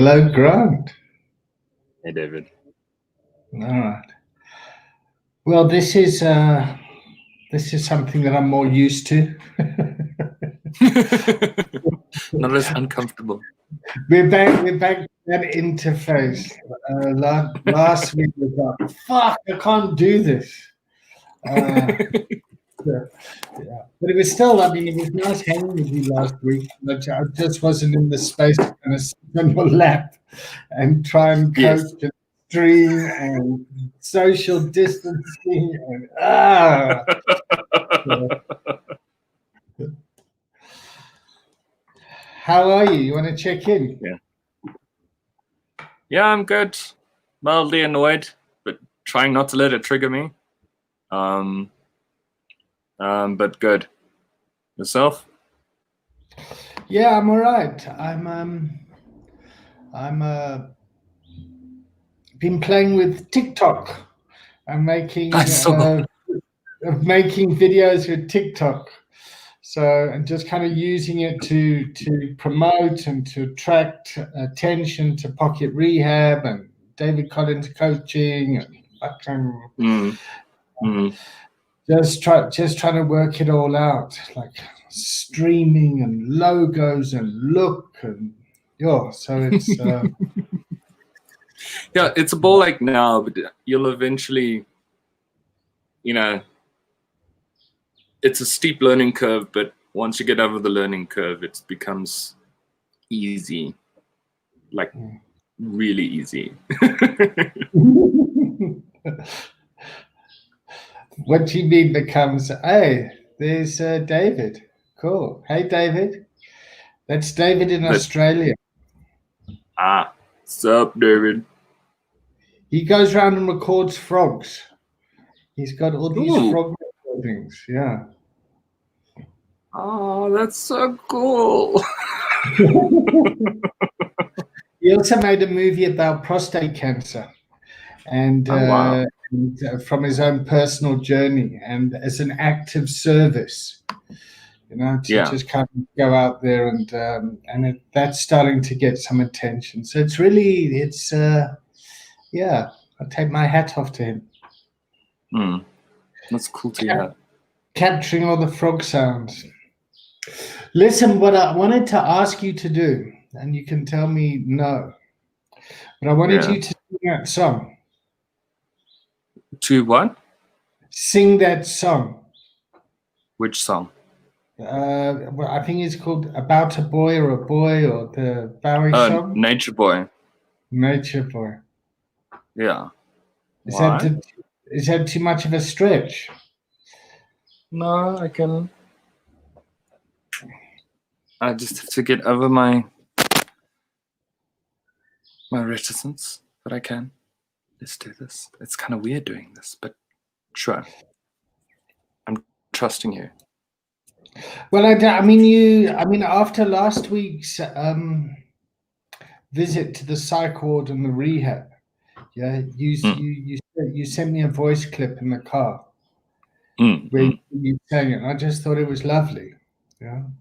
Hello, Grant. Hey, David. All right. Well, this is something that I'm more used to. Not as uncomfortable. We're back to that interface. Last week was like, fuck, I can't do this. Yeah. But it was still, I mean, it was nice hanging with you last week. But I just wasn't in the space to kind of sit on your lap and try and coach Yes. and stream and social distancing and How are you? You want to check in? Yeah, I'm good. Mildly annoyed, but trying not to let it trigger me. But good. Yourself? Yeah, I'm all right. I'm been playing with TikTok. I'm making making videos with TikTok. So, and just kind of using it to promote and to attract attention to Pocket Rehab and David Collins coaching and just trying to work it all out, like streaming and logos and look and so it's yeah, it's a ball like now, but you'll eventually, it's a steep learning curve, but once you get over the learning curve, it becomes easy, like really easy. What do you mean becomes, hey, there's David. Cool. Hey, David. That's David in Australia. What's up, David? He goes around and records frogs. He's got all these frog recordings. Yeah. Oh, that's so cool. He also made a movie about prostate cancer and from his own personal journey and as an act of service, to just kind of go out there and that's starting to get some attention. So it's really, I take my hat off to him. That's cool to hear. Capturing all the frog sounds. Listen, what I wanted to ask you to do, and you can tell me no, but I wanted you to sing that song. To what? Sing that song. Which song? Well, I think it's called About a Boy or a Boy or the Bowie song. Nature Boy. Nature Boy. Yeah. Is that too much of a stretch? No, I just have to get over my reticence, but I can. Let's do this. It's kind of weird doing this, but sure. I'm trusting you. Well, I mean, after last week's visit to the psych ward and the rehab, you sent me a voice clip in the car where you sang it. And I just thought it was lovely, and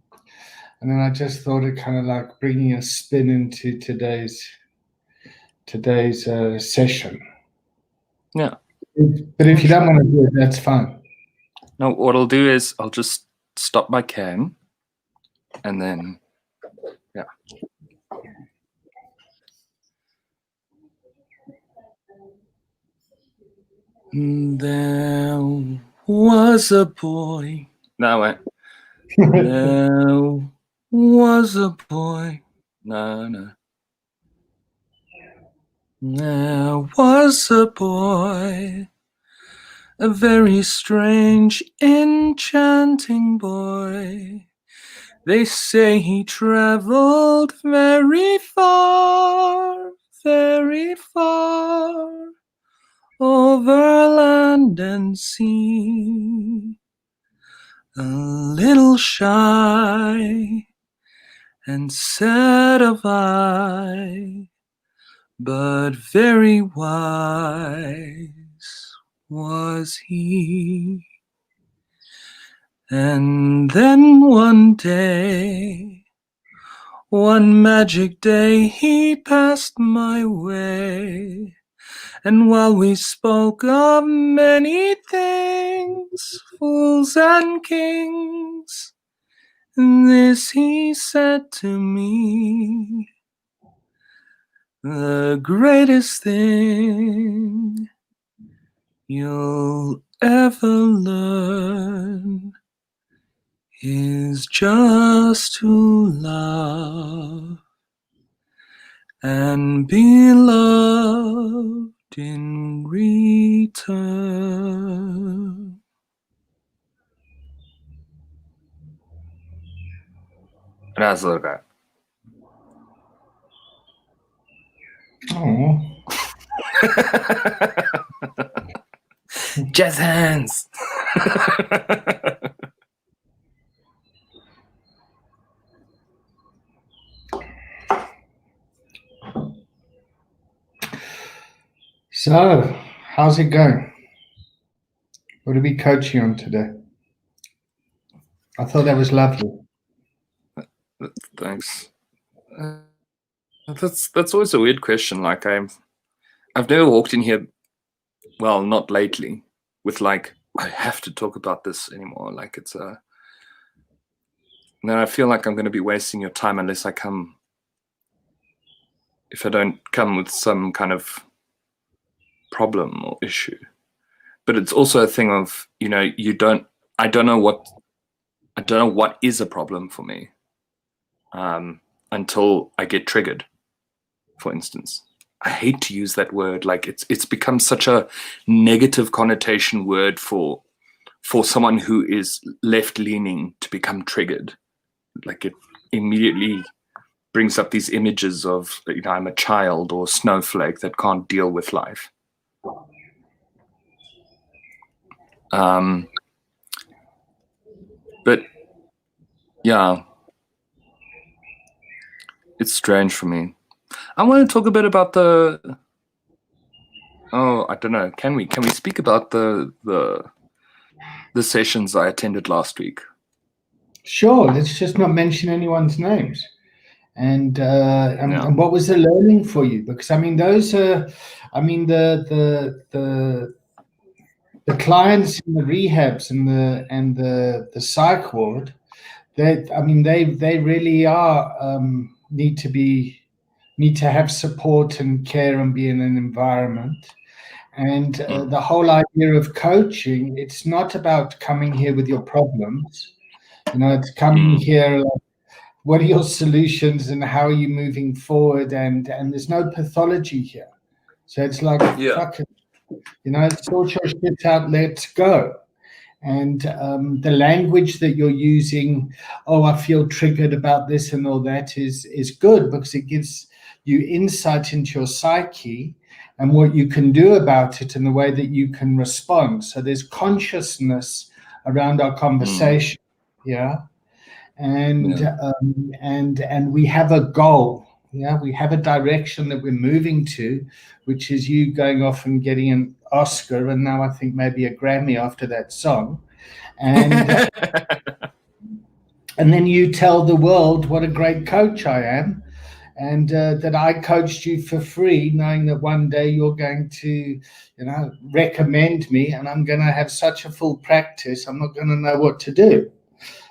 then I just thought it kind of like bringing a spin into today's session. Yeah. But if you don't want to do it, that's fine. No, what I'll do is I'll just stop my cam and then, There was a boy. No, wait. There was a boy. No. There was a boy, a very strange, enchanting boy. They say he traveled very far, over land and sea. A little shy and sad of eye, but very wise was he. And then one day, One magic day he passed my way, and while we spoke of many things, fools and kings, this he said to me: the greatest thing you'll ever learn is just to love and be loved in return. Razorga. Oh. Jazz hands. So, how's it going? What are we coaching on today? I thought that was lovely. Thanks. That's always a weird question. Like I've never walked in here, well, not lately, with like, I have to talk about this anymore. Like it's a. Then I feel like I'm going to be wasting your time unless I come. If I don't come with some kind of problem or issue. But it's also a thing of, I don't know what is a problem for me until I get triggered, for instance. I hate to use that word. Like it's become such a negative connotation word for someone who is left-leaning to become triggered. Like it immediately brings up these images of, I'm a child or a snowflake that can't deal with life. But yeah, it's strange for me. I want to talk a bit about I don't know. Can we speak about the sessions I attended last week? Sure. Let's just not mention anyone's names. And what was the learning for you? Because I mean, those are, I mean, the clients in the rehabs and the psych ward, that I mean, they really are need to have support and care and be in an environment. And the whole idea of coaching, it's not about coming here with your problems. It's coming here like, what are your solutions and how are you moving forward? And there's no pathology here. So it's like, fuck it. Sort your shit out, let's go. And the language that you're using, I feel triggered about this and all that is good, because it gives you insight into your psyche and what you can do about it and the way that you can respond. So there's consciousness around our conversation. And we have a goal. We have a direction that we're moving to, which is you going off and getting an Oscar, and now I think maybe a Grammy after that song, and and then you tell the world what a great coach I am, and that I coached you for free, knowing that one day you're going to, recommend me, and I'm going to have such a full practice, I'm not going to know what to do.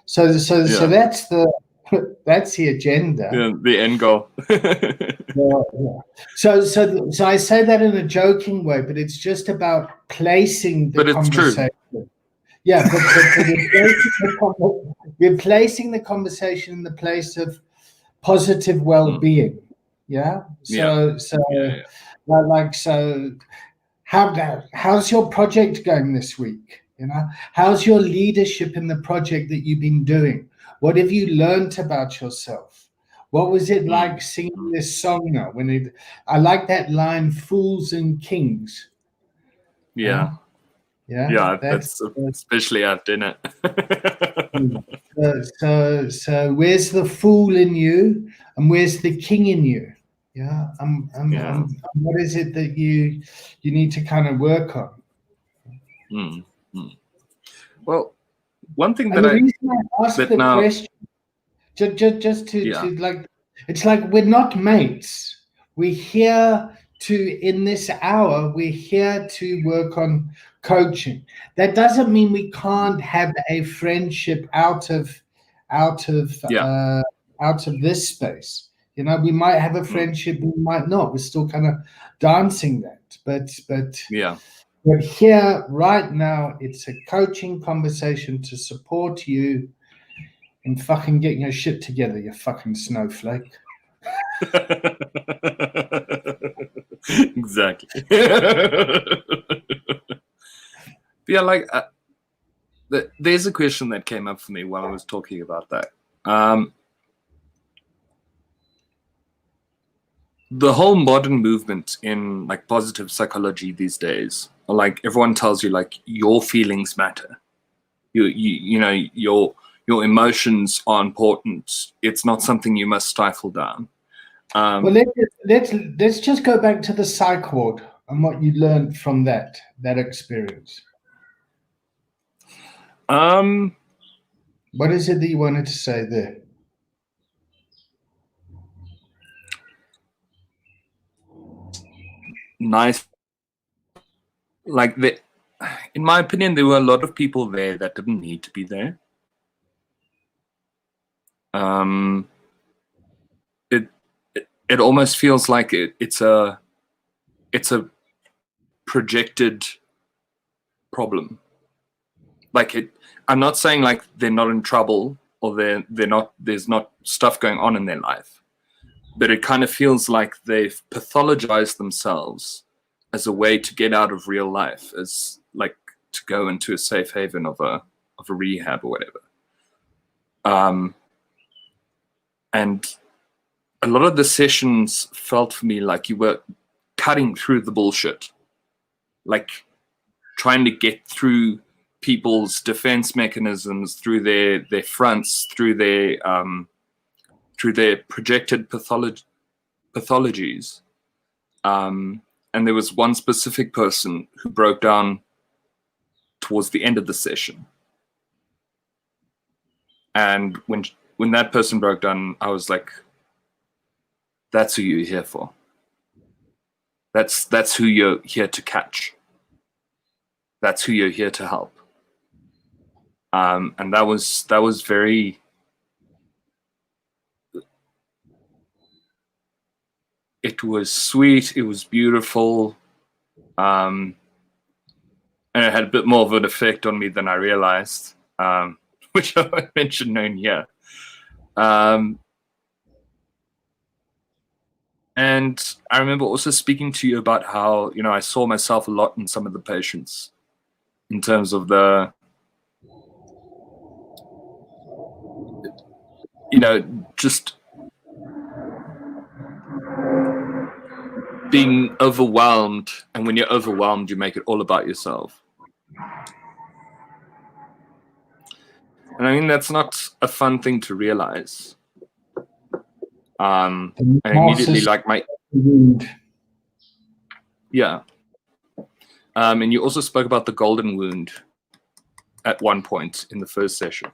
So that's the agenda. Yeah, the end goal. So I say that in a joking way, but it's just about placing the conversation. True. Yeah, but we're placing the conversation in the place of positive well-being. How's your project going this week? How's your leadership in the project that you've been doing? What have you learned about yourself? What was it like singing this song now? I like that line, "Fools and Kings." Yeah, that's especially at dinner. So where's the fool in you, and where's the king in you? What is it that you need to kind of work on? Well, one thing that I asked the question, just to like It's like we're not mates. We're here in this hour, we're here to work on coaching. That doesn't mean we can't have a friendship out of out of Yeah. out of this space. You know, we might have a friendship, we might not. We're still kind of dancing that. But Yeah. But here, right now, it's a coaching conversation to support you in fucking getting your shit together, you fucking snowflake. Exactly. Yeah, like there's a question that came up for me while I was talking about that. The whole modern movement in like positive psychology these days, like everyone tells you like your feelings matter. You know your emotions are important. It's not something you must stifle down. Well, let's just go back to the psych ward and what you learned from that experience. What is it that you wanted to say there? Nice. Like in my opinion, there were a lot of people there that didn't need to be there. It almost feels like it's a projected problem. Like I'm not saying like they're not in trouble or there's not stuff going on in their life, but it kind of feels like they've pathologized themselves as a way to get out of real life, as like to go into a safe haven of a rehab or whatever. And a lot of the sessions felt for me like you were cutting through the bullshit, like trying to get through people's defense mechanisms, through their fronts, through their projected pathologies. And there was one specific person who broke down towards the end of the session. And when that person broke down, I was like, that's who you're here for. That's who you're here to catch. That's who you're here to help. And that was very. It was sweet. It was beautiful, and it had a bit more of an effect on me than I realized, which I won't mention known here. And I remember also speaking to you about how, you know, I saw myself a lot in some of the patients in terms of the, you know, just being overwhelmed. And when you're overwhelmed, you make it all about yourself. And I mean, that's not a fun thing to realize. And immediately, like yeah. And you also spoke about the golden wound at one point in the first session,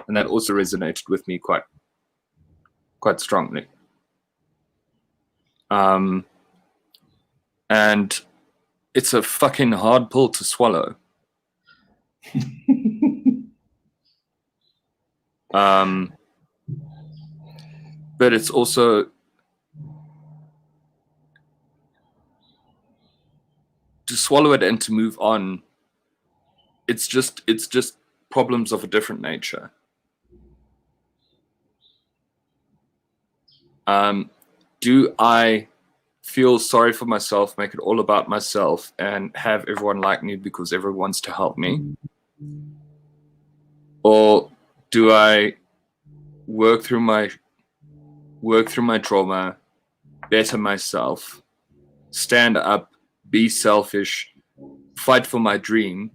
and that also resonated with me quite strongly. And it's a fucking hard pill to swallow. But it's also to swallow it and to move on. It's just problems of a different nature. Do I feel sorry for myself, make it all about myself, and have everyone like me because everyone wants to help me? Or do I work through my trauma, better myself, stand up, be selfish, fight for my dream,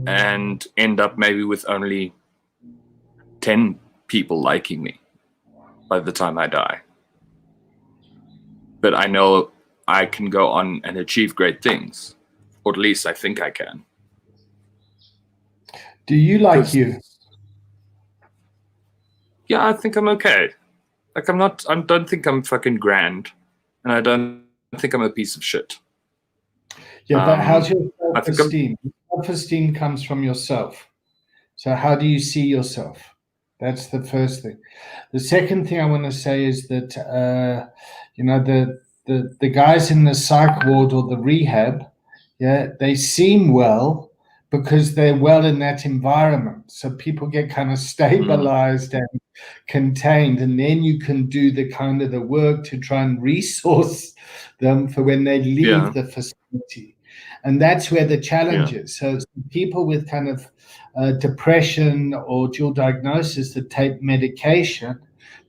and end up maybe with only 10 people liking me by the time I die? But I know I can go on and achieve great things, or at least I think I can. Do you like you? Yeah, I think I'm okay. Like I don't think I'm fucking grand, and I don't think I'm a piece of shit. Yeah, but how's your I think self-esteem? Self-esteem comes from yourself. So how do you see yourself? That's the first thing. The second thing I want to say is that the guys in the psych ward or the rehab, yeah, they seem well because they're well in that environment. So people get kind of stabilized and contained, and then you can do the kind of the work to try and resource them for when they leave the facility. And that's where the challenge is. So people with kind of depression or dual diagnosis that take medication,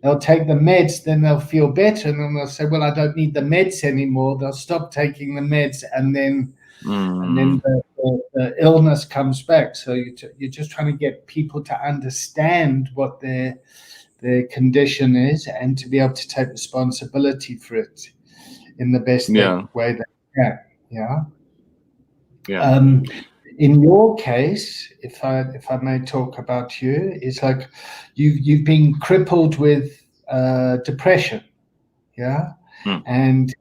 they'll take the meds, then they'll feel better, and then they'll say, well, I don't need the meds anymore. They'll stop taking the meds, and then the illness comes back. So you're just trying to get people to understand what their condition is and to be able to take responsibility for it in the best way they can. In your case, if I may talk about you, it's like you've been crippled with depression, and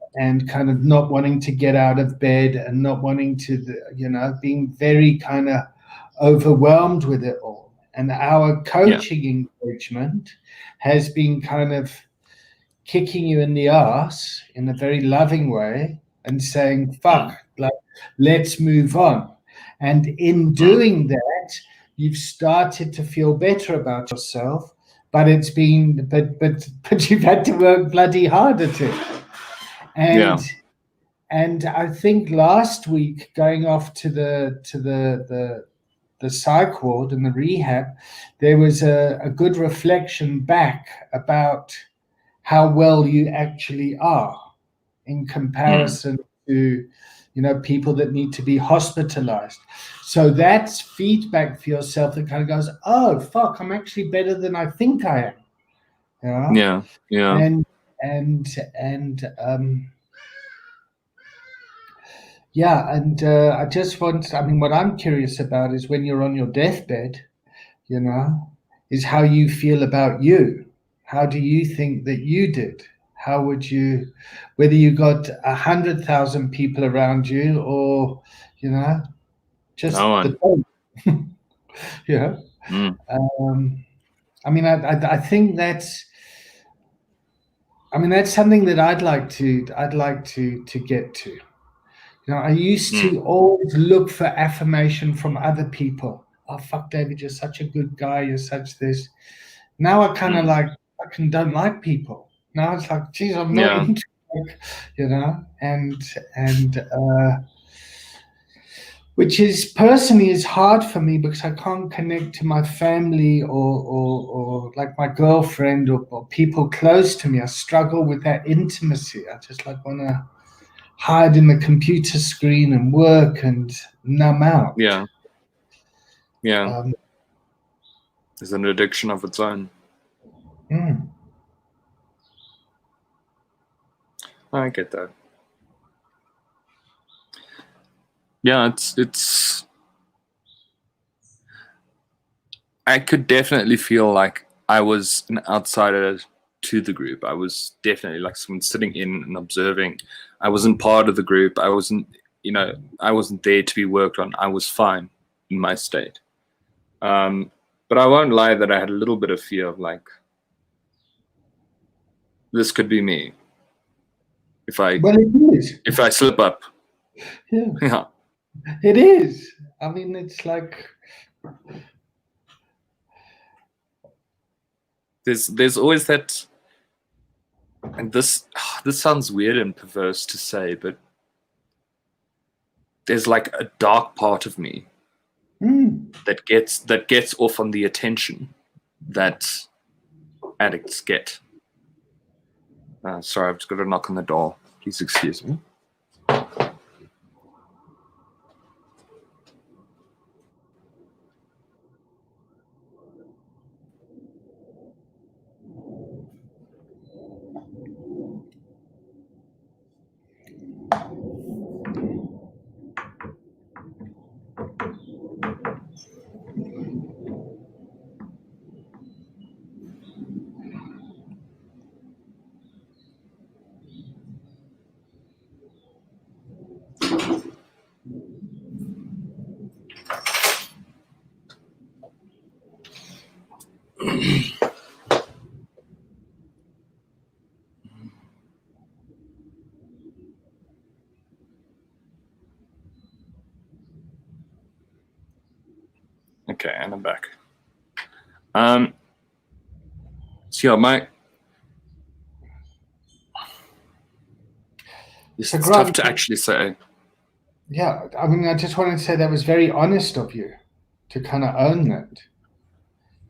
kind of not wanting to get out of bed and not wanting to, being very kind of overwhelmed with it all. And our coaching engagement has been kind of kicking you in the ass in a very loving way and saying, fuck, like, let's move on. And in doing that, you've started to feel better about yourself, but it's been, but you've had to work bloody hard at it. And I think last week, going off to the psych ward and the rehab, there was a good reflection back about how well you actually are in comparison to, people that need to be hospitalized. So that's feedback for yourself that kind of goes, oh, fuck, I'm actually better than I think I am. And I just want, what I'm curious about is when you're on your deathbed, is how you feel about you. How do you think that you did? How would you, whether you got 100,000 people around you or, just no one. I think that's something that I'd like to get to. I used to always look for affirmation from other people. Oh, fuck, David, you're such a good guy. You're such this. Now I kind of fucking don't like people. Now it's like, geez, I'm not into it, and which is personally is hard for me because I can't connect to my family or like my girlfriend or people close to me. I struggle with that intimacy. I just want to hide in the computer screen and work and numb out. It's an addiction of its own. I get that. It's I could definitely feel like I was an outsider to the group. I was definitely like someone sitting in and observing. I wasn't part of the group. I wasn't there to be worked on. I was fine in my state. But I won't lie that I had a little bit of fear of like, this could be me. If I slip up. Yeah. It is. It's like there's always that, and this sounds weird and perverse to say, but there's like a dark part of me that gets off on the attention that addicts get. Sorry, I've just got to knock on the door. Please excuse me. Okay, and I'm back. So yeah, it's tough to actually say. Yeah, I mean, I just wanted to say that was very honest of you to kind of own that.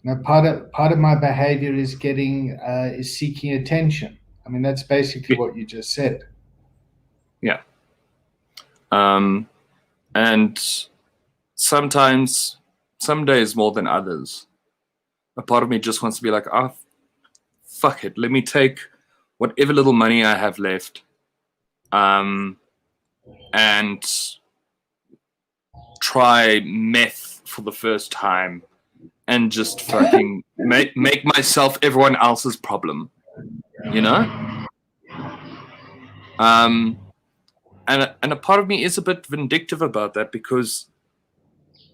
You know, part of my behavior is seeking attention. I mean, that's basically what you just said. Yeah. And sometimes, some days more than others, a part of me just wants to be like, oh, fuck it. Let me take whatever little money I have left, and try meth for the first time and just fucking make myself everyone else's problem, you know? And a part of me is a bit vindictive about that, because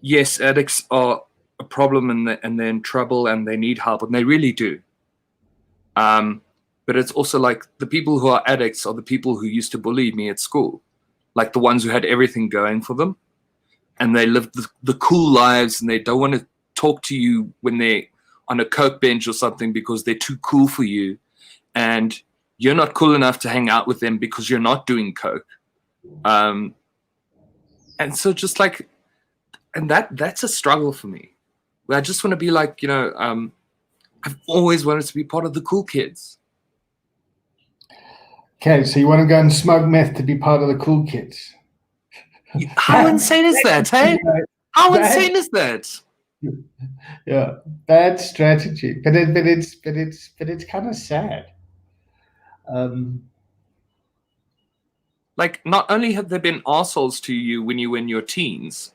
yes, addicts are a problem, and they're in trouble and they need help, and they really do. But it's also like the people who are addicts are the people who used to bully me at school, like the ones who had everything going for them, and they live the cool lives, and they don't want to talk to you when they're on a coke bench or something because they're too cool for you, and you're not cool enough to hang out with them because you're not doing coke. And so just like, and that's a struggle for me, where I just want to be like, you know, I've always wanted to be part of the cool kids. Okay, so you want to go and smoke meth to be part of the cool kids? How insane is that, hey? How insane is that? Yeah, bad strategy, but it's kind of sad. Like, not only have they been assholes to you when you were in your teens,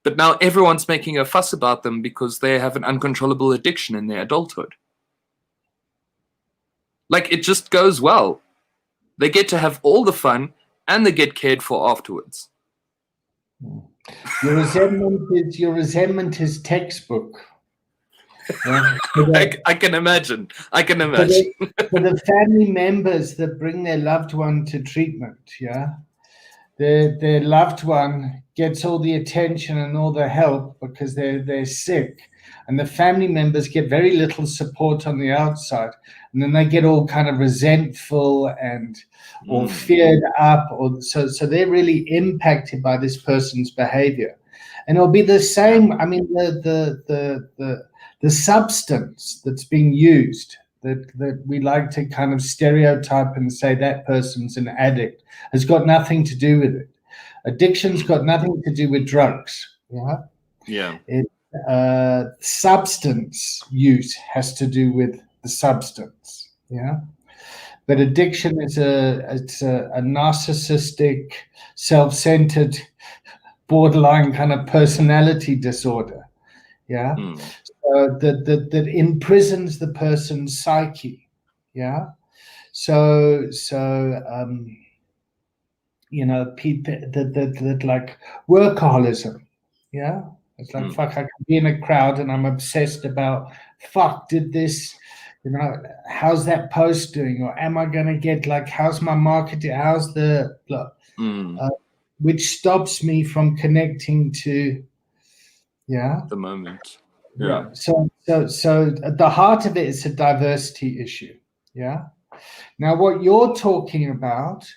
but now everyone's making a fuss about them because they have an uncontrollable addiction in their adulthood. Like, it just goes well. They get to have all the fun, and they get cared for afterwards. Your resentment is textbook. Yeah. I can imagine. For the family members that bring their loved one to treatment, yeah, their loved one gets all the attention and all the help because they're sick, and the family members get very little support on the outside, and then they get all kind of resentful and or feared up, or so they're really impacted by this person's behavior. And it'll be the same. I mean, the substance that's being used, that we like to kind of stereotype and say that person's an addict, has got nothing to do with it. Addiction's got nothing to do with drugs. Yeah. Substance use has to do with the substance. Yeah. But addiction is a narcissistic, self-centered, borderline kind of personality disorder. Yeah. That imprisons the person's psyche. Yeah. So you know, people that like workaholism. Yeah. It's like, fuck, I can be in a crowd and I'm obsessed about, fuck, did this, you know, how's that post doing? Or am I going to get, like, how's my marketing? How's the, which stops me from connecting to, the moment. Yeah. So at the heart of it is a diversity issue. Yeah. Now, what you're talking about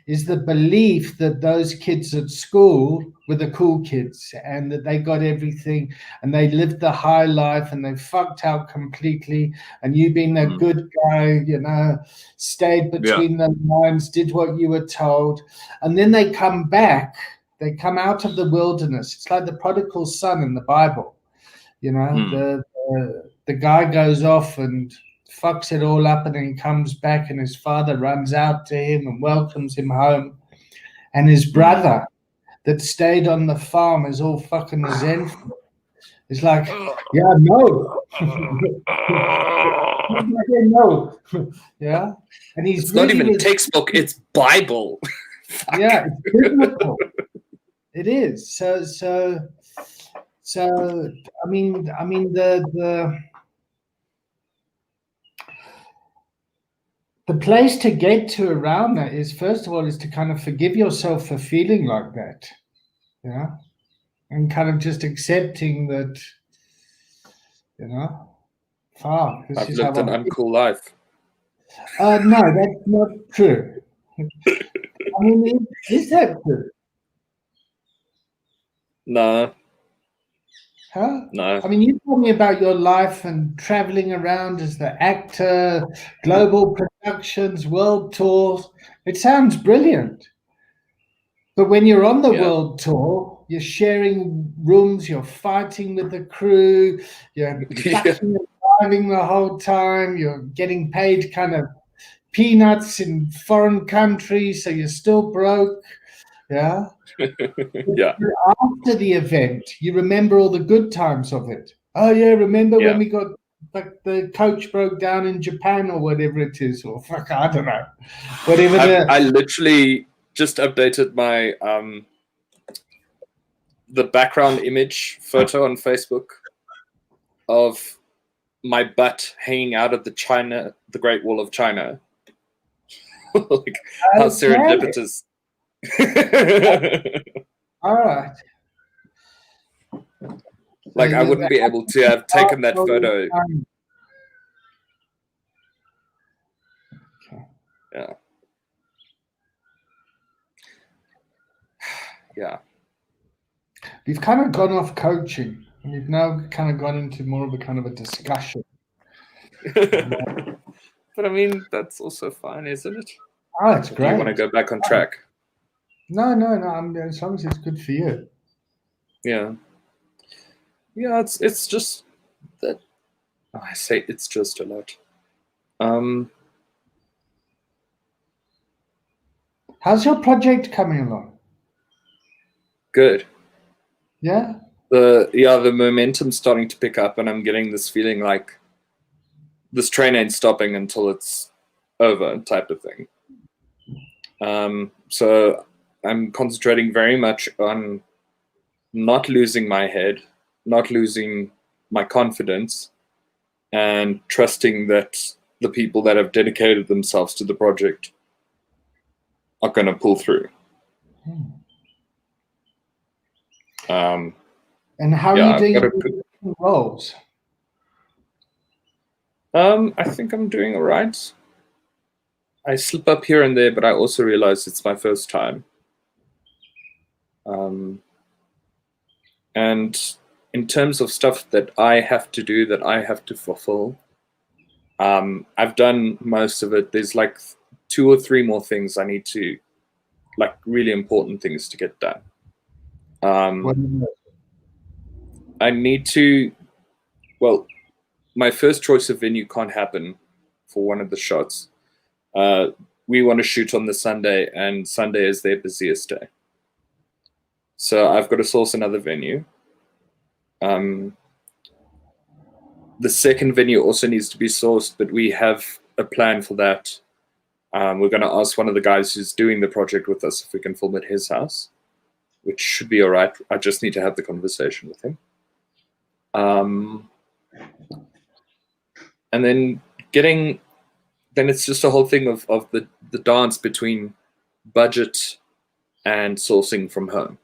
is the belief that those kids at school were the cool kids and that they got everything and they lived the high life and they fucked out completely, and you being a good guy, you know, stayed between the lines, did what you were told, and then they come back, they come out of the wilderness. It's like the prodigal son in the Bible, you know, the guy goes off and fucks it all up, and then he comes back and his father runs out to him and welcomes him home, and his brother that stayed on the farm is all fucking resentful. It's like, yeah, no. No. Yeah. And he's it's really not even textbook, it's Bible. Yeah, it's biblical. It is. So So I mean the place to get to around that is, first of all, is to kind of forgive yourself for feeling like that. Yeah. And kind of just accepting that, fuck, this I've is how lived an I uncool life. no, that's not true. I mean, is that true? No. Huh? No. I mean, you told me about your life and traveling around as the actor, global productions, world tours. It sounds brilliant. But when you're on the world tour, you're sharing rooms, you're fighting with the crew, you're fucking and driving the whole time, you're getting paid kind of peanuts in foreign countries, so you're still broke. Yeah. Yeah. After the event, you remember all the good times of it. Oh yeah, remember when we got like the coach broke down in Japan or whatever it is, or fuck, I don't know, whatever. I literally just updated my the background image photo on Facebook of my butt hanging out of the Great Wall of China. Like, how serendipitous. All right. Like, I wouldn't be able to have taken that photo. Yeah. Yeah. We've kind of gone off coaching, and we've now kind of gone into more of a kind of a discussion. But I mean, that's also fine, isn't it? Oh, it's great. Do you want to go back on track? No. As long as it's good for you. Yeah. Yeah, it's just that I say it's just a lot. How's your project coming along? Good. Yeah. The momentum's starting to pick up, and I'm getting this feeling like this train ain't stopping until it's over, type of thing. So I'm concentrating very much on not losing my head, not losing my confidence, and trusting that the people that have dedicated themselves to the project are going to pull through. And how are you doing roles? I think I'm doing all right. I slip up here and there, but I also realize it's my first time. And in terms of stuff that I have to do, that I have to fulfill, I've done most of it. There's like 2 or 3 more things I need to, like really important things to get done. I need to, well, my first choice of venue can't happen for one of the shots. We want to shoot on the Sunday, and Sunday is their busiest day. So I've got to source another venue. The second venue also needs to be sourced, but we have a plan for that. We're going to ask one of the guys who's doing the project with us if we can film at his house, which should be all right. I just need to have the conversation with him. And then then it's just a whole thing of the dance between budget and sourcing from home.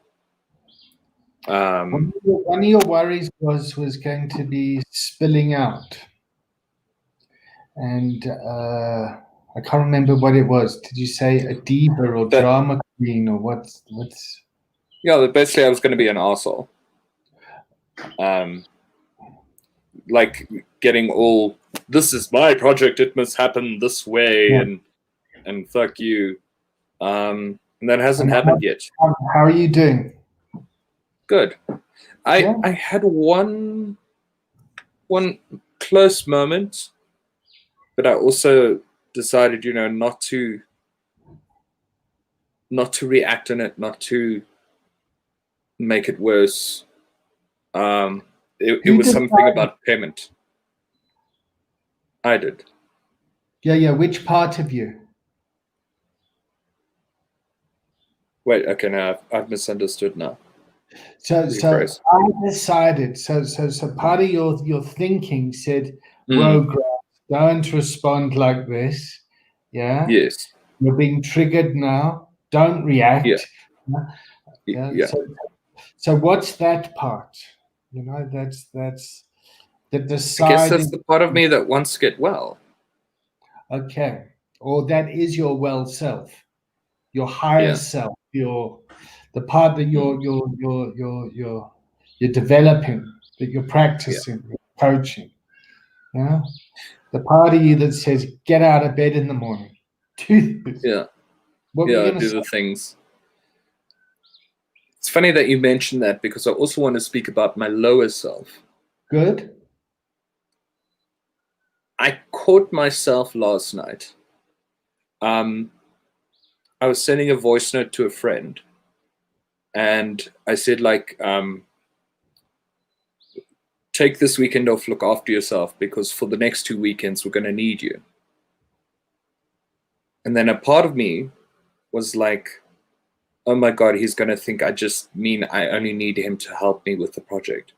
One of your worries was going to be spilling out, and I can't remember what it was. Did you say a diva or drama queen or what's? Yeah, basically I was going to be an arsehole. Like getting all, this is my project, it must happen this way, and fuck you. And that hasn't happened yet. How are you doing? Good. I had one close moment, but I also decided, not to react on it, not to make it worse. It was something about payment. I did. Yeah. Which part of you? Wait, okay, now I've misunderstood now. So rephrase. I decided. So part of your thinking said, "Whoa, Grant, don't respond like this." Yeah, Yes. you're being triggered now. Don't react. Yeah. Yeah. So what's that part? You know, that's the I guess deciding. that's the part of me that wants to get well. Okay, or that is your well self, your higher self, the part that you're developing, that you're practicing, you're coaching. Yeah, the part of you that says, "Get out of bed in the morning, do this." Yeah. What were you Yeah, going to do say? the things. It's funny that you mentioned that because I also want to speak about my lower self. Good. I caught myself last night. I was sending a voice note to a friend, and I said, like, take this weekend off, look after yourself, because for the next 2 weekends, we're going to need you. And then a part of me was like, oh my God, he's going to think I just mean I only need him to help me with the project.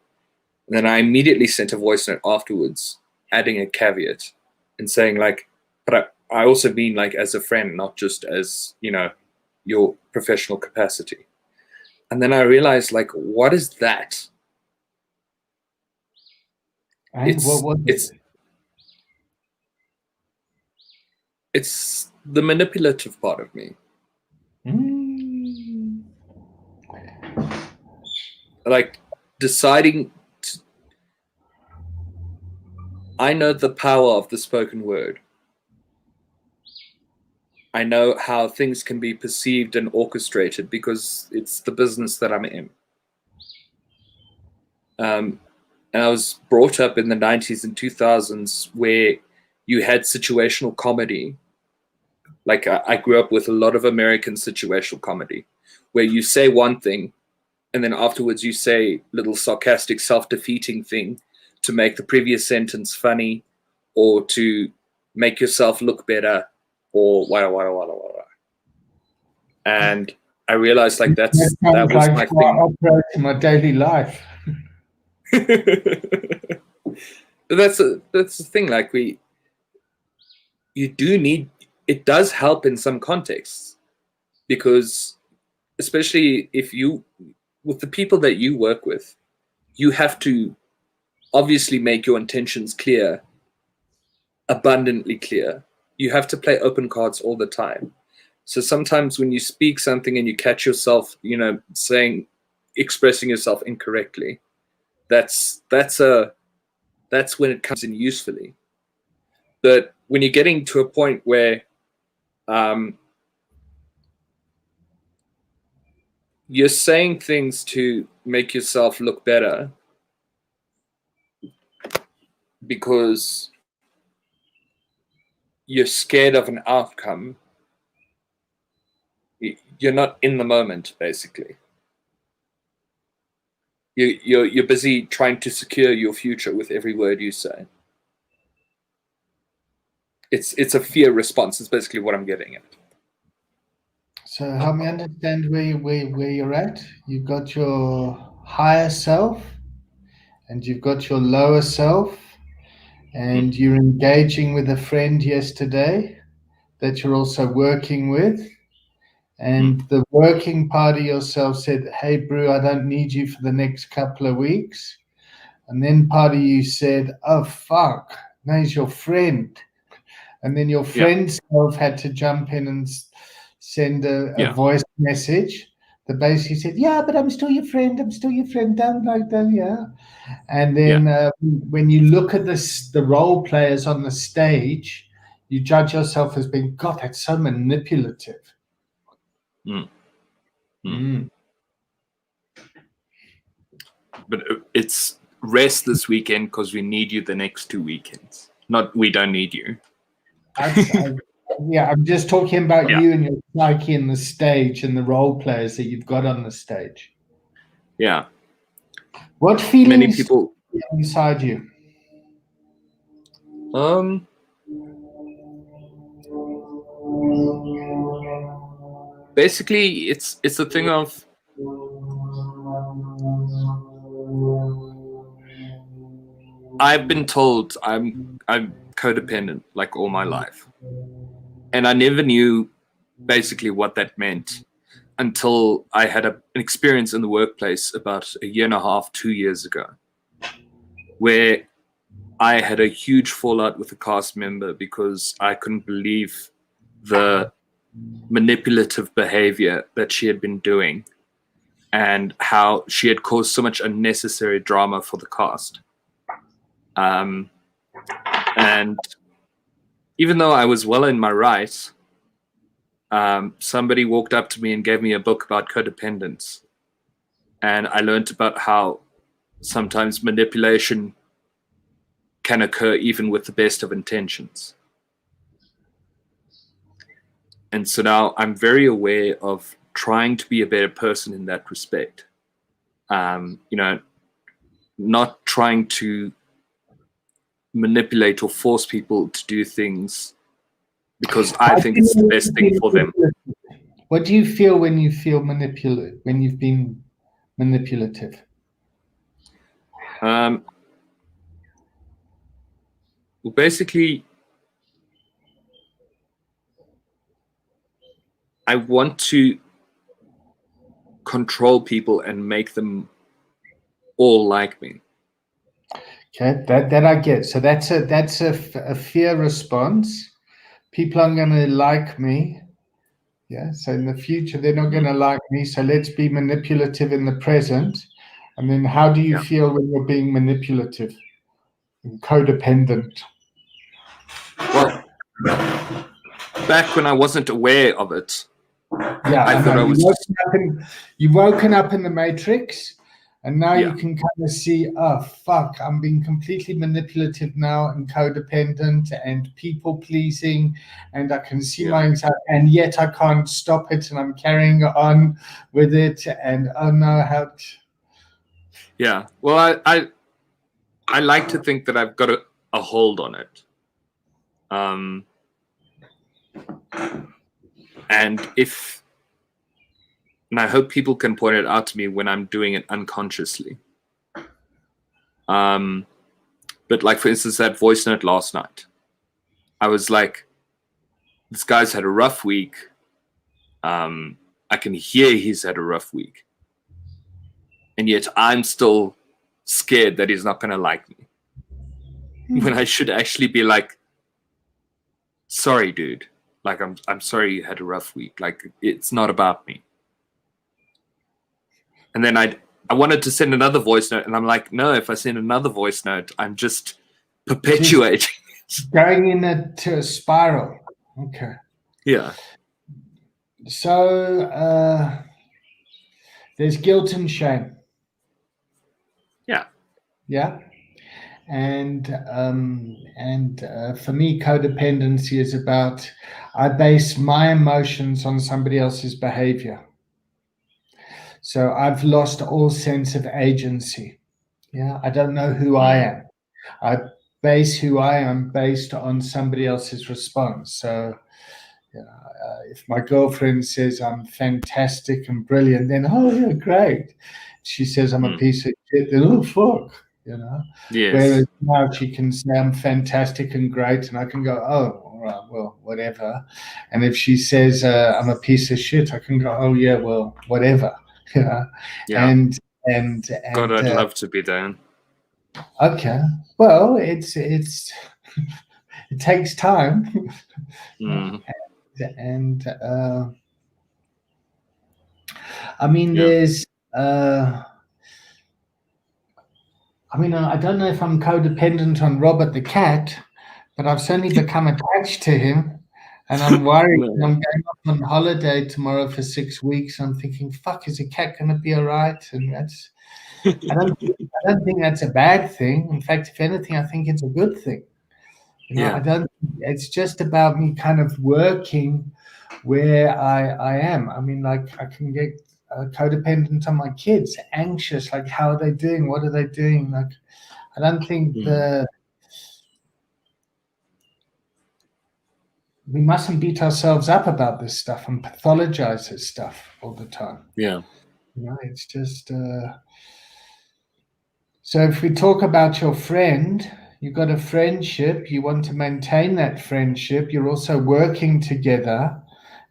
And then I immediately sent a voice note afterwards, adding a caveat and saying, like, but I also mean, like, as a friend, not just as, your professional capacity. And then I realized, like, what is that? And what was it? It's the manipulative part of me. Like deciding I know the power of the spoken word. I know how things can be perceived and orchestrated because it's the business that I'm in. And I was brought up in the 90s and 2000s where you had situational comedy. Like I grew up with a lot of American situational comedy where you say one thing and then afterwards you say little sarcastic, self-defeating thing to make the previous sentence funny or to make yourself look better or wada. And I realized, like, that was like my how I thing. operate in my daily life. But that's the thing. Like you do need. It does help in some contexts because, especially if you, with the people that you work with, you have to obviously make your intentions clear, abundantly clear. You have to play open cards all the time. So sometimes when you speak something and you catch yourself, expressing yourself incorrectly, that's when it comes in usefully. But when you're getting to a point where you're saying things to make yourself look better because you're scared of an outcome, you're not in the moment, basically. You're busy trying to secure your future with every word you say. It's a fear response. Is basically what I'm getting at. So help me understand where you're at. You've got your higher self, and you've got your lower self, and you're engaging with a friend yesterday that you're also working with. And the working part of yourself said, "Hey, Brew, I don't need you for the next couple of weeks." And then part of you said, "Oh, fuck, now he's your friend." And then your friend self had to jump in and send a voice message that basically said, "Yeah, but I'm still your friend. I'm still your friend. Don't like that, yeah." And then when you look at the role players on the stage, you judge yourself as being, "God, that's so manipulative." But it's rest this weekend because we need you the next 2 weekends. Not we don't need you. I'm just talking about you and your psyche and the stage and the role players that you've got on the stage. Yeah. What feelings many people inside you? Basically it's a thing of I've been told I'm codependent like all my life, and I never knew basically what that meant until I had an experience in the workplace about 1.5 years, 2 years ago, where I had a huge fallout with a cast member because I couldn't believe the manipulative behavior that she had been doing and how she had caused so much unnecessary drama for the cast. And even though I was well in my rights, somebody walked up to me and gave me a book about codependence. And I learned about how sometimes manipulation can occur even with the best of intentions. And so now I'm very aware of trying to be a better person in that respect. Not trying to manipulate or force people to do things because I think it's the best thing for them. What do you feel when you feel manipulative, when you've been manipulative? Well, basically, I want to control people and make them all like me. Okay, that I get. So that's a fear response. People aren't going to like me. Yeah. So in the future, they're not going to like me. So let's be manipulative in the present. And then how do you feel when you're being manipulative and codependent? Well, back when I wasn't aware of it, I thought I was. You've woken up in the matrix, and now you can kind of see, oh fuck, I'm being completely manipulative now and codependent and people pleasing, and I can see my anxiety, and yet I can't stop it, and I'm carrying on with it, and oh no, how? Yeah, well, I like to think that I've got a hold on it. And I hope people can point it out to me when I'm doing it unconsciously. But like, for instance, that voice note last night, I was like, this guy's had a rough week. I can hear he's had a rough week. And yet I'm still scared that he's not going to like me. When I should actually be like, sorry, dude. Like, I'm sorry you had a rough week. Like, it's not about me. And then I wanted to send another voice note, and I'm like, no, if I send another voice note, I'm just perpetuating. Going into a spiral. Okay. Yeah. So there's guilt and shame. Yeah. Yeah. And for me, codependency is about, I base my emotions on somebody else's behavior. So I've lost all sense of agency. Yeah, I don't know who I am. I base who I am based on somebody else's response. So if my girlfriend says I'm fantastic and brilliant, then, oh, yeah, great. She says I'm a piece of shit, then, oh, fuck, Yes. Whereas now she can say I'm fantastic and great, and I can go, oh, all right, well, whatever. And if she says I'm a piece of shit, I can go, oh, yeah, well, whatever. Yeah. And God, I'd love to be down. Okay. Well, it's it takes time. And I mean, there's I mean, I don't know if I'm codependent on Robert the cat, but I've certainly become attached to him. And I'm worried. I'm going off on holiday tomorrow for 6 weeks. I'm thinking, fuck, is the cat going to be all right? And that's, I don't think that's a bad thing. In fact, if anything, I think it's a good thing. I don't. It's just about me kind of working where I am. I mean, like, I can get codependent on my kids, anxious, like, how are they doing? What are they doing? Like, I don't think we mustn't beat ourselves up about this stuff and pathologize this stuff all the time. Yeah. It's just So if we talk about your friend, you've got a friendship, you want to maintain that friendship, you're also working together.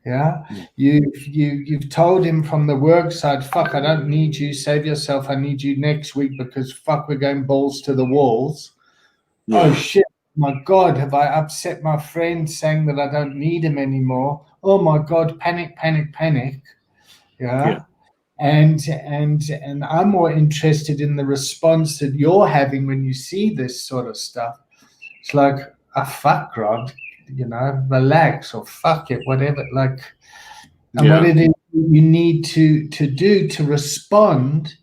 Yeah. You've told him from the work side, fuck, I don't need you, save yourself, I need you next week because fuck, we're going balls to the walls. Oh shit, my God, have I upset my friend saying that I don't need him anymore? Oh my God, panic, panic, panic. Yeah. And I'm more interested in the response that you're having when you see this sort of stuff. It's like, fuck, Rod, relax, or fuck it, whatever. Like, and what it is you need to do to respond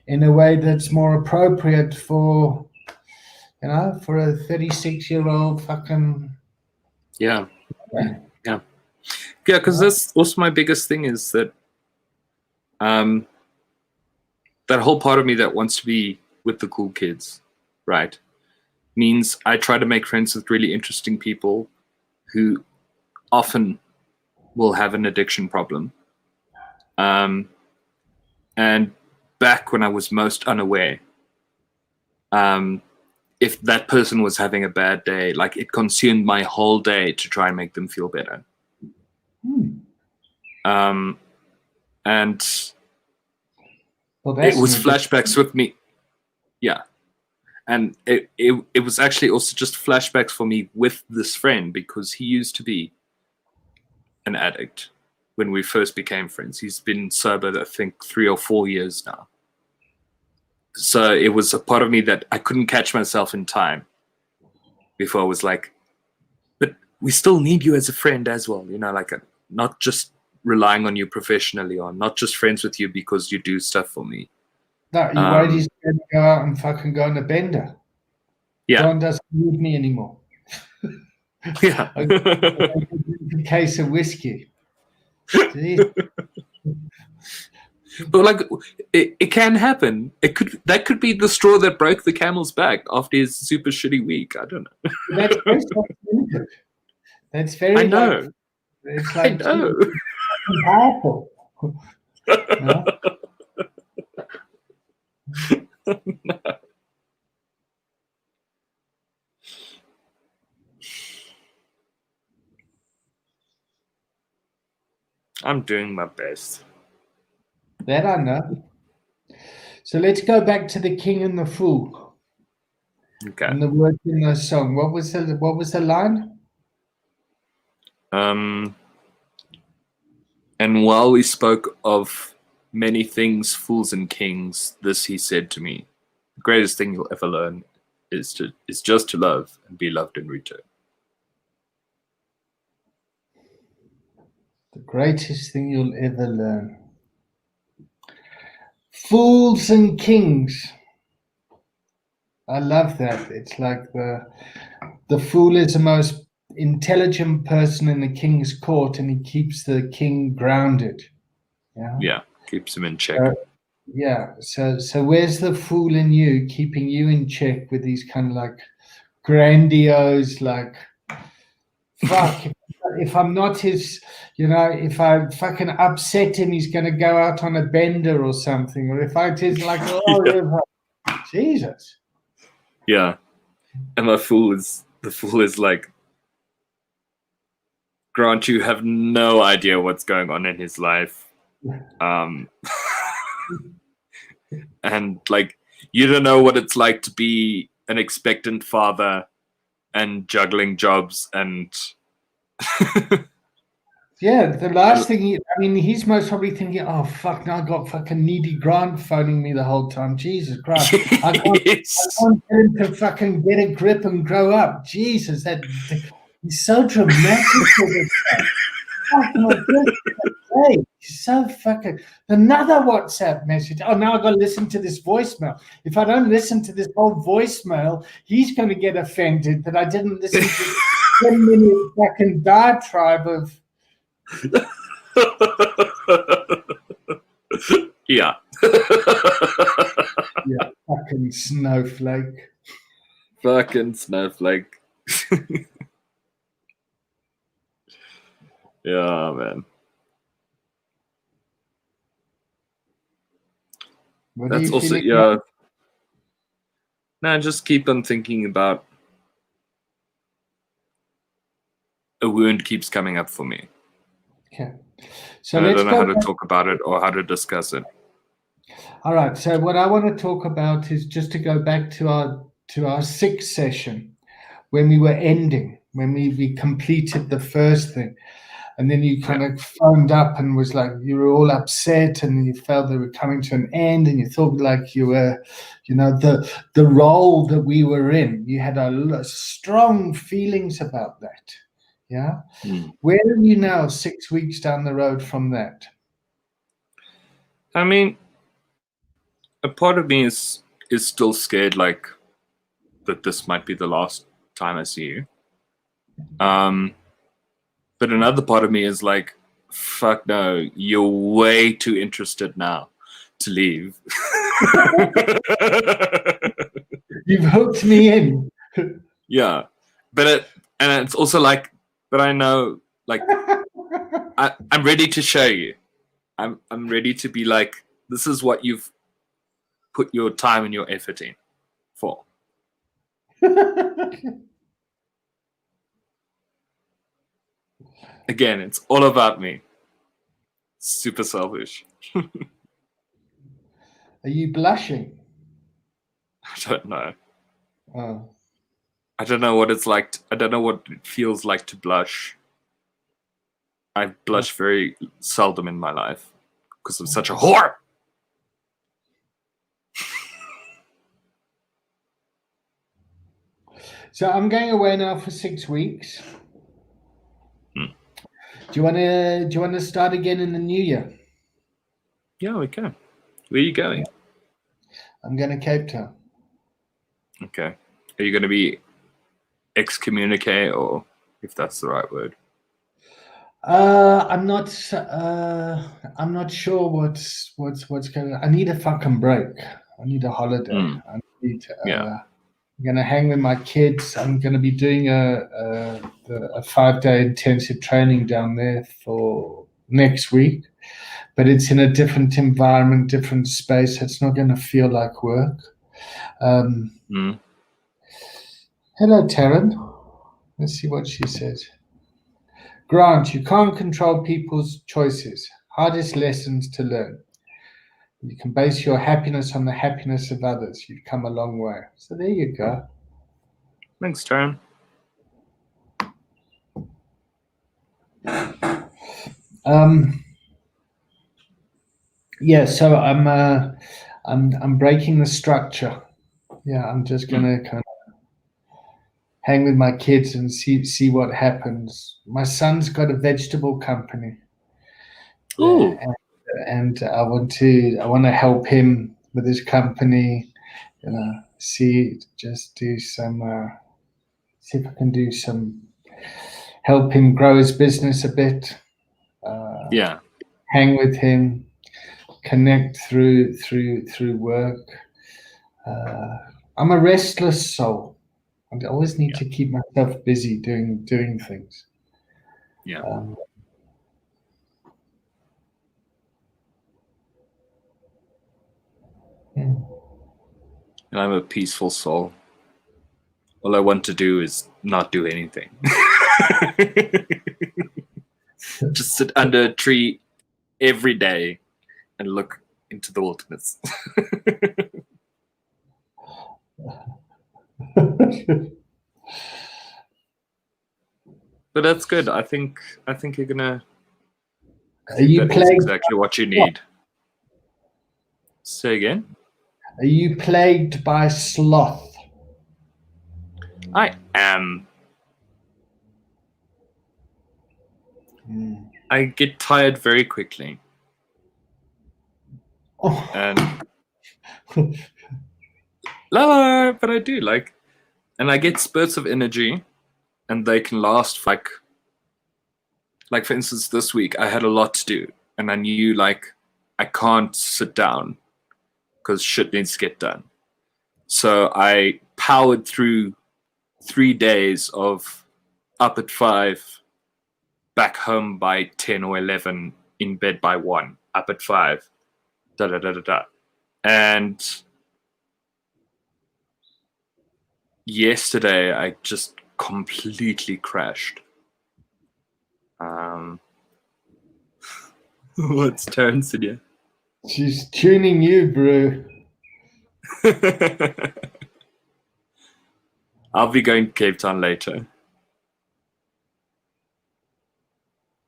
in a way that's more appropriate for for a 36-year-old fucking yeah, because that's also my biggest thing is that that whole part of me that wants to be with the cool kids, right, means I try to make friends with really interesting people who often will have an addiction problem. And back when I was most unaware, if that person was having a bad day, like it consumed my whole day to try and make them feel better. And it was flashbacks with me. Yeah. And it was actually also just flashbacks for me with this friend because he used to be an addict when we first became friends. He's been sober, I think, 3 or 4 years now. So it was a part of me that I couldn't catch myself in time before I was like, but we still need you as a friend as well, like not just relying on you professionally or not just friends with you because you do stuff for me. No, you're worried he's going to go out and fucking go on a bender. Yeah. John doesn't need me anymore. Yeah. A case of whiskey. But like, it can happen. That could be the straw that broke the camel's back after his super shitty week. I don't know. That's very self-centered. That's very. I know. It's like I know. powerful. No. I'm doing my best. That I know. So let's go back to the King and the Fool. Okay. And the word in the song. What was the line? And while we spoke of many things, fools and kings, this he said to me: the greatest thing you'll ever learn is just to love and be loved in return. The greatest thing you'll ever learn. Fools and kings. I love that. It's like the fool is the most intelligent person in the king's court, and he keeps the king grounded. Yeah, keeps him in check. Yeah. So where's the fool in you, keeping you in check with these kind of like grandiose, like, fuck, if I'm not his, if I fucking upset him, he's going to go out on a bender or something. Or if I just like, Jesus. Yeah. And the fool is like, Grant, you have no idea what's going on in his life. And like, you don't know what it's like to be an expectant father and juggling jobs and yeah, the last thing he's most probably thinking, oh fuck, now I got fucking needy Grant phoning me the whole time. Jesus Christ. I can't get him to fucking get a grip and grow up. Jesus, he's so dramatic with it. Hey, so fucking another WhatsApp message. Oh, now I've got to listen to this voicemail. If I don't listen to this whole voicemail, he's going to get offended that I didn't listen to 10-minute fucking diatribe of. Yeah. Yeah, fucking snowflake. Fucking snowflake. Yeah, man. That's also, yeah. No, I just keep on thinking about a wound keeps coming up for me. Okay. So and I let's don't know how go to back. talk about it or how to discuss it. All right. So what I want to talk about is just to go back to our sixth session when we were ending, when we completed the first thing. And then you kind of phoned up and was like, you were all upset and you felt they were coming to an end and you thought like you were, the role that we were in. You had strong feelings about that. Yeah. Where are you now 6 weeks down the road from that? I mean, a part of me is still scared, like, that this might be the last time I see you. But another part of me is like, fuck no, you're way too interested now to leave. You've hooked me in. Yeah. And it's also like, but I know, like, I'm ready to show you. I'm ready to be like, this is what you've put your time and your effort in for. Again, it's all about me. Super selfish. Are you blushing? I don't know. Oh. I don't know what it's like. I don't know what it feels like to blush. I blush very seldom in my life because I'm such a whore. So I'm going away now for 6 weeks. Do you want to start again in the new year? Yeah, we can. Where are you going? I'm going to Cape Town. Okay. Are you going to be excommunicate, or if that's the right word? I'm not sure what's going on. I need a fucking break. I need a holiday. I need I'm gonna hang with my kids. I'm gonna be doing a 5-day intensive training down there for next week, but it's in a different environment, different space. It's not gonna feel like work. Hello, Taryn. Let's see what she says. Grant, you can't control people's choices. Hardest lessons to learn. You can base your happiness on the happiness of others. You've come a long way. So there you go. Thanks, Taryn. Yeah, so I'm breaking the structure. Yeah, I'm just gonna kind of hang with my kids and see what happens. My son's got a vegetable company. Ooh. And I want to help him with his company. See if I can do some help him grow his business a bit. Hang with him, connect through work. I'm a restless soul. I always need to keep myself busy doing things. Yeah. And I'm a peaceful soul. All I want to do is not do anything. Just sit under a tree every day and look into the wilderness. But that's good. I think you're gonna. Are you that is exactly what you need. Say again. Are you plagued by sloth? I am. I get tired very quickly. Oh. And no, but I do and I get spurts of energy, and they can last like for instance, this week I had a lot to do, and I knew like I can't sit down because shit needs to get done. So I powered through 3 days of up at 5, back home by 10 or 11, in bed by 1, up at 5, da da da da da. And yesterday I just completely crashed. What's Terrence in here? She's tuning you, bro. I'll be going to Cape Town later.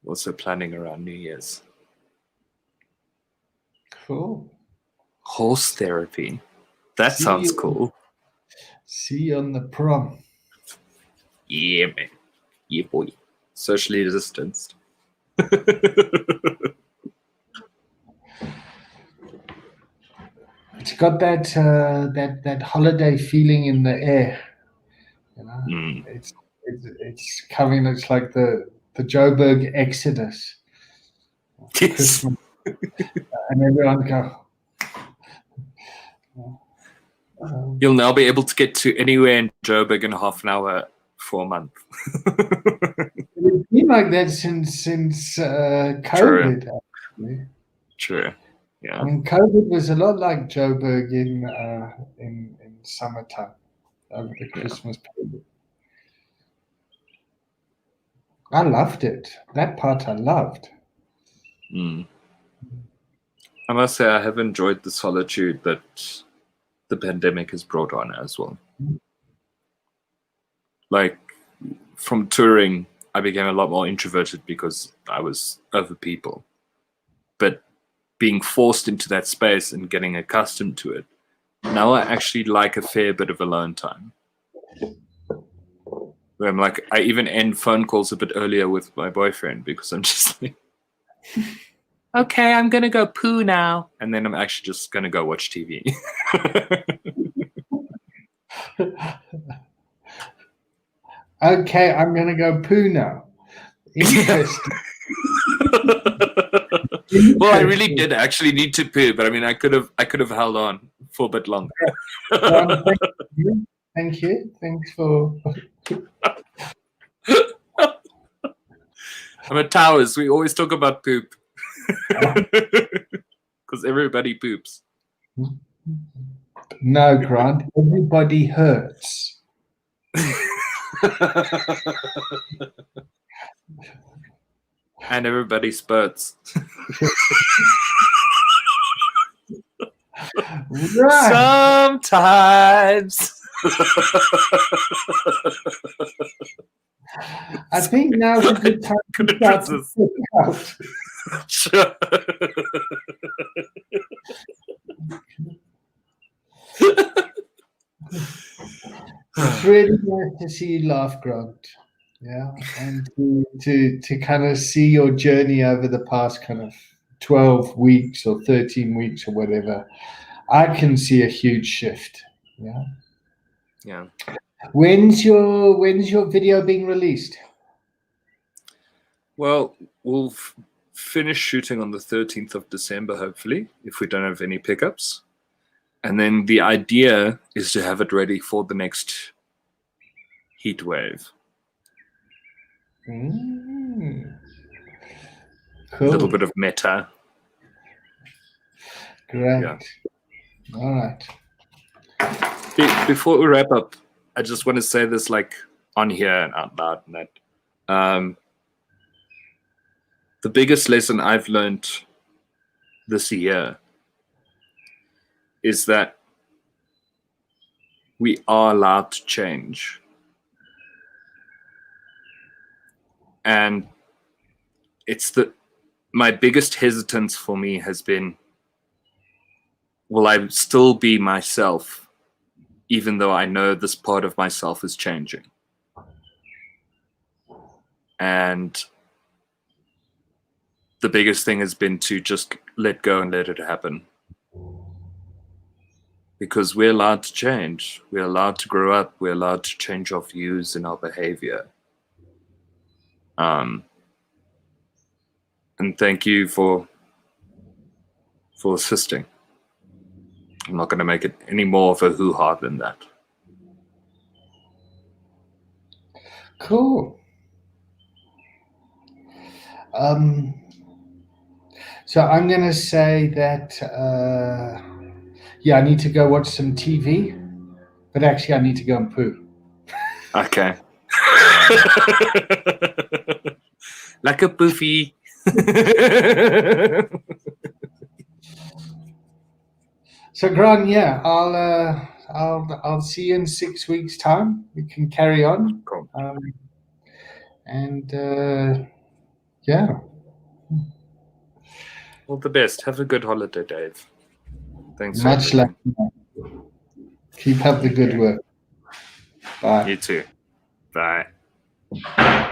Also planning around New Year's. Cool. Horse therapy. That See sounds you- cool. See you on the prom. Yeah, man. Yeah, boy. Socially distanced. It's got that holiday feeling in the air. You know, it's coming. It's like the Joburg Exodus. Yes. Christmas, and everyone go. You'll now be able to get to anywhere in Joburg in half an hour for a month. It's been like that since COVID. Actually. True. Yeah. I mean, COVID was a lot like Joburg in summertime over the Christmas period. I loved it. That part I loved. I must say I have enjoyed the solitude that the pandemic has brought on as well. Like from touring, I became a lot more introverted because I was over people. But being forced into that space and getting accustomed to it, now I actually like a fair bit of alone time. Where I'm like, I even end phone calls a bit earlier with my boyfriend because I'm just like, okay, I'm gonna go poo now, and then I'm actually just gonna go watch TV. Okay, I'm gonna go poo now. Interesting. Well, I really did actually need to poo, but I mean, I could have held on for a bit longer. Thank you. Thanks for. I'm at Towers. We always talk about poop because everybody poops. No, Grant. Everybody hurts. And everybody spurts. Right. Sometimes. I think now's a good time to start to pick out. Sure. It's really nice to see you laugh, Grant. Yeah, and to kind of see your journey over the past kind of 12 weeks or 13 weeks or whatever. I can see a huge shift. Yeah. Yeah. When's your video being released? Well, we'll finish shooting on the 13th of December, hopefully, if we don't have any pickups. And then the idea is to have it ready for the next heat wave. Cool. A little bit of meta. Great. Yeah. All right. Before we wrap up, I just want to say this like on here and out loud and that the biggest lesson I've learned this year is that we are allowed to change. And it's my biggest hesitance for me has been, will I still be myself even though I know this part of myself is changing? And the biggest thing has been to just let go and let it happen. Because we're allowed to change. We're allowed to grow up. We're allowed to change our views and our behavior. And thank you for assisting. I'm not going to make it any more of a hoo-ha than that. Cool. So I'm going to say that, yeah, I need to go watch some TV, but actually I need to go and poo. Okay. Like a poofy. So, Grant, yeah, I'll see you in 6 weeks' time. We can carry on. Cool. And yeah. All the best. Have a good holiday, Dave. Thanks for Much love. everything. Keep up the good work. Bye. You too. Bye.